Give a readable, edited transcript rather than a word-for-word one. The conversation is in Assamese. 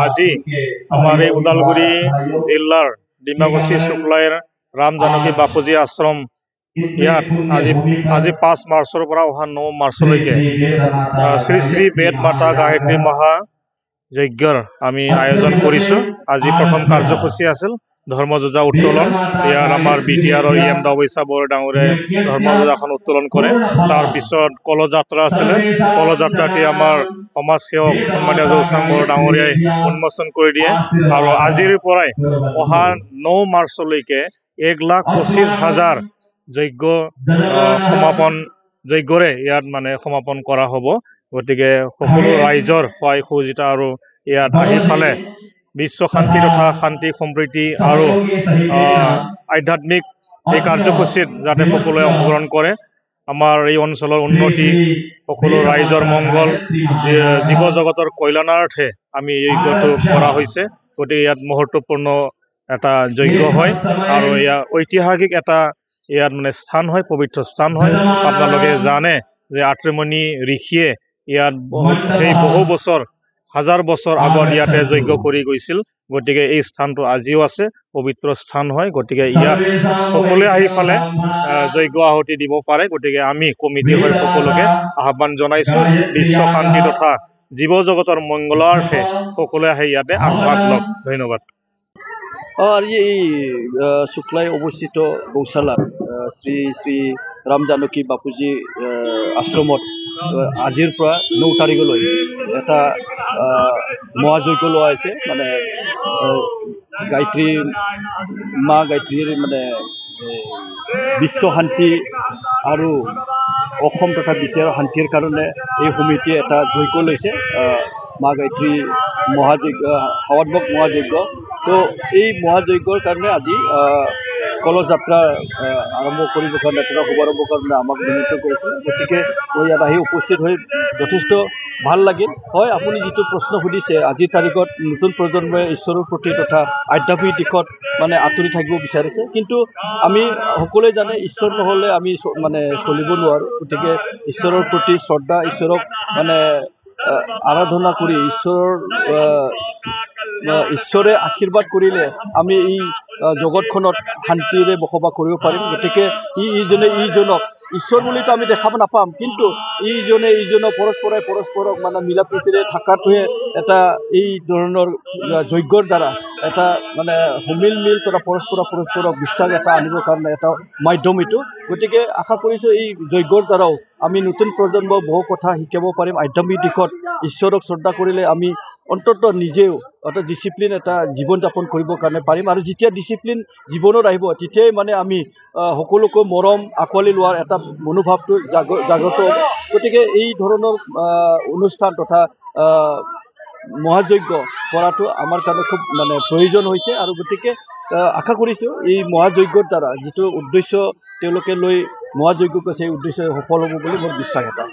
আজি আমাৰ এই ওদালগুৰি জিলাৰ ডিমাকুছী শুক্লাইৰ ৰাম জানকী বাপুজী আশ্ৰম ইয়াত আজি 5 মাৰ্চৰ পৰা অহা 9 মাৰ্চলৈকে শ্ৰী শ্ৰী বেদ মাতা গায়ত্ৰী মহা যজ্ঞৰ আমি আয়োজন কৰিছো। আজি প্ৰথম কাৰ্যসূচী আছিল ধৰ্মযোজা উত্তোলন। ইয়াৰ আমাৰ BTR EM দাৱৈচা বৰ ডাঙৰে ধৰ্মযোজাখন উত্তোলন কৰে। তাৰ পিছত কলযাত্ৰা আছিলে। কলযাত্ৰাটি আমাৰ সমাজ সেৱক সন্মানীয় জৌচাং বৰ ডাঙৰীয়াই উন্মোচন কৰি দিয়ে। আৰু আজিৰ পৰাই অহা 9 মাৰ্চলৈকে 1,25,000 যজ্ঞ সমাপন যজ্ঞৰে ইয়াত সমাপন কৰা হ'ব। গতিকে সকলো ৰাইজৰ সহায় সহযোগিতা আৰু ইয়াত আহি ফালে বিশ্ব শান্তি তথা শান্তি সম্প্ৰীতি আৰু আধ্যাত্মিক এই কাৰ্যসূচীত যাতে সকলোৱে অংশগ্ৰহণ কৰে। আমাৰ এই অঞ্চলৰ উন্নতি, সকলো ৰাইজৰ মংগল, জীৱ জগতৰ কল্যাণাৰ্থে আমি এই যজ্ঞটো কৰা হৈছে। গতিকে ইয়াত মহত্বপূৰ্ণ এটা যজ্ঞ হয় আৰু ইয়াৰ ঐতিহাসিক এটা ইয়াত স্থান হয়, পবিত্ৰ স্থান হয়। আপোনালোকে জানে যে আত্ৰেমণি ঋষিয়ে ইয়াত সেই বহু বছৰ হাজাৰ বছৰ আগত ইয়াতে যজ্ঞ কৰি গৈছিল। গতিকে এই স্থানটো আজিও আছে, পবিত্ৰ স্থান হয়। গতিকে ইয়াত সকলোৱে আহি ফালে যজ্ঞ আহুতি দিব পাৰে। গতিকে আমি কমিটিৰ হৈ সকলোকে আহ্বান জনাইছো, বিশ্ব শান্তি তথা জীৱ জগতৰ মংগলাৰ্থে সকলোৱে আহি ইয়াতে আগভাগ লওক। ধন্যবাদ। আৰ এই শুক্লাই অবস্থিত গৌশালাৰ শ্ৰী শ্ৰী ৰাম জানকী বাপুজী আশ্ৰমত আজিৰ পৰা 9 তাৰিখলৈ এটা মহাযজ্ঞ লোৱা হৈছে। গায়ত্ৰী মা গায়ত্ৰীৰ বিশ্ব শান্তি আৰু অসম তথা বিটেৰ শান্তিৰ কাৰণে এই সমিতিয়ে এটা যজ্ঞ লৈছে, মা গায়ত্ৰী মহাযজ্ঞ, হাৱাত্মক মহাযজ্ঞ। তো এই মহাযজ্ঞৰ কাৰণে আজি কলযাত্ৰা আৰম্ভ কৰিব কাৰণে তথা শুভাৰম্ভ কাৰণে আমাক নিমন্ত্ৰণ কৰিছিল। গতিকে মই ইয়াত আহি উপস্থিত হৈ যথেষ্ট ভাল লাগিল। হয়, আপুনি যিটো প্ৰশ্ন সুধিছে, আজিৰ তাৰিখত নতুন প্ৰজন্মই ঈশ্বৰৰ প্ৰতি তথা আধ্যাত্মিক দিশত আঁতৰি থাকিব বিচাৰিছে। কিন্তু আমি সকলোৱে জানে ঈশ্বৰ নহ'লে আমি চলিব নোৱাৰোঁ। গতিকে ঈশ্বৰৰ প্ৰতি শ্ৰদ্ধা, ঈশ্বৰক আৰাধনা কৰি ঈশ্বৰে আশীৰ্বাদ কৰিলে আমি এই জগতখনত শান্তিৰে বসবাস কৰিব পাৰিম। গতিকে ইজনে ইজনক ঈশ্বৰ বুলিতো আমি দেখাব নাপাম, কিন্তু ইজনে ইজনক পৰস্পৰক মিলা প্ৰীতিৰে থকাটোৱে এটা এই ধৰণৰ যজ্ঞৰ দ্বাৰা এটা সমিল মিল তথা পৰস্পৰক বিশ্বাস এটা আনিবৰ কাৰণে এটা মাধ্যম এইটো। গতিকে আশা কৰিছোঁ এই যজ্ঞৰ দ্বাৰাও আমি নতুন প্ৰজন্মক বহু কথা শিকাব পাৰিম। আধ্যাত্মিক দিশত ঈশ্বৰক শ্ৰদ্ধা কৰিলে আমি অন্ততঃ নিজেও এটা ডিচিপ্লিন এটা জীৱন যাপন কৰিবৰ কাৰণে পাৰিম। আৰু যেতিয়া ডিচিপ্লিন জীৱনত আহিব, তেতিয়াই আমি সকলোকে মৰম আঁকোৱালি লোৱাৰ এটা মনোভাৱটো জাগ্ৰত হ'ব। গতিকে এই ধৰণৰ অনুষ্ঠান তথা মহাযজ্ঞ কৰাটো আমাৰ কাৰণে খুব প্ৰয়োজন হৈছে। আৰু গতিকে আশা কৰিছোঁ এই মহাযজ্ঞৰ দ্বাৰা যিটো উদ্দেশ্য তেওঁলোকে লৈ মহাযজ্ঞ কৰিছে, সেই উদ্দেশ্য সফল হ'ব বুলি মোৰ বিশ্বাস এটা।